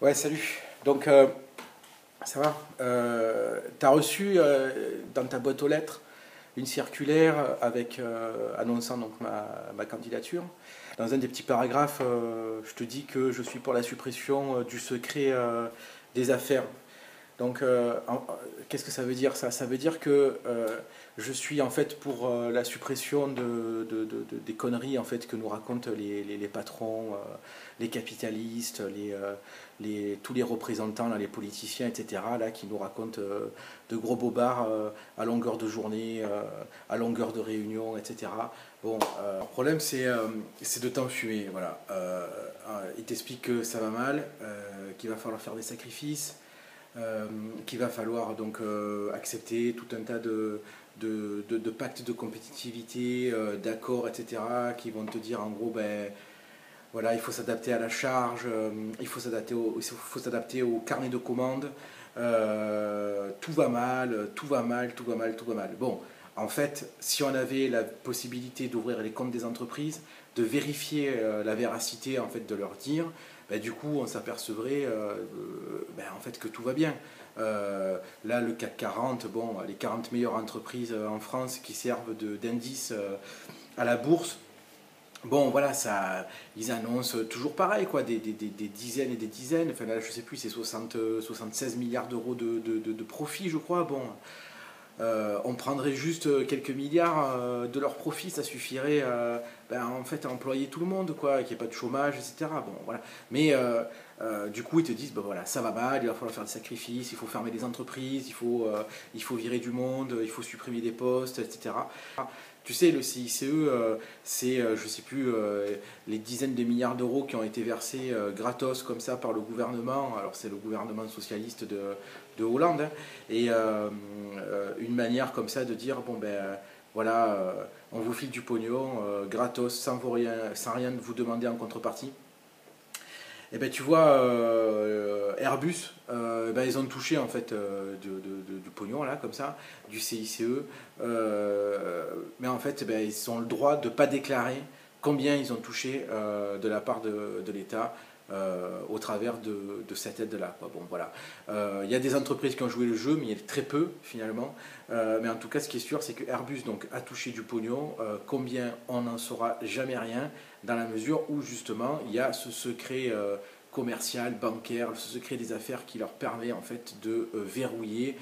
Ouais, salut. Donc, ça va? Tu as reçu dans ta boîte aux lettres une circulaire avec annonçant donc ma candidature. Dans un des petits paragraphes, je te dis que je suis pour la suppression du secret des affaires. Donc, qu'est-ce que ça veut dire ça? Ça veut dire que je suis en fait pour la suppression des conneries en fait que nous racontent les patrons, les capitalistes, tous les représentants, là, les politiciens, etc. Là, qui nous racontent de gros bobards à longueur de journée, à longueur de réunion, etc. Bon, le problème c'est de t'enfumer, voilà. Il t'explique que ça va mal, qu'il va falloir faire des sacrifices, qu'il va falloir donc accepter tout un tas de pactes de compétitivité, d'accords, etc., qui vont te dire en gros, ben voilà, il faut s'adapter à la charge, il faut s'adapter au carnet de commandes, tout va mal, tout va mal, tout va mal, tout va mal. Bon, en fait, si on avait la possibilité d'ouvrir les comptes des entreprises, de vérifier la véracité en fait de leur dire, ben, du coup, on s'apercevrait ben, en fait que tout va bien. Là, le CAC 40, bon, les 40 meilleures entreprises en France qui servent d'indice à la bourse. Bon, voilà, ça, ils annoncent toujours pareil, quoi, des dizaines et des dizaines. Enfin, là, je sais plus, c'est 76 milliards d'euros de profit, je crois. Bon, on prendrait juste quelques milliards de leur profit, ça suffirait ben, en fait à employer tout le monde, quoi, qu'il n'y ait pas de chômage, etc. Bon, voilà. Mais du coup, ils te disent, ben voilà, ça va mal, il va falloir faire des sacrifices, il faut fermer des entreprises, il faut virer du monde, il faut supprimer des postes, etc. Tu sais, le CICE, c'est, je ne sais plus, les dizaines de milliards d'euros qui ont été versés gratos comme ça par le gouvernement. Alors c'est le gouvernement socialiste de Hollande, hein. Et une manière comme ça de dire, bon ben voilà, on vous file du pognon gratos, sans rien vous demander en contrepartie. Et ben tu vois, Airbus, ben, ils ont touché en fait du pognon là, comme ça, du CICE, mais en fait, ben, ils ont le droit de ne pas déclarer combien ils ont touché de la part de l'État au travers de cette aide-là. Bon, voilà. Il y a des entreprises qui ont joué le jeu, mais il y a très peu finalement. Mais en tout cas, ce qui est sûr, c'est que Airbus donc, a touché du pognon. Combien on n'en saura jamais rien, dans la mesure où justement il y a ce secret commercial, bancaire, ce secret des affaires qui leur permet en fait de verrouiller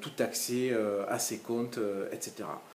tout accès à ces comptes, etc.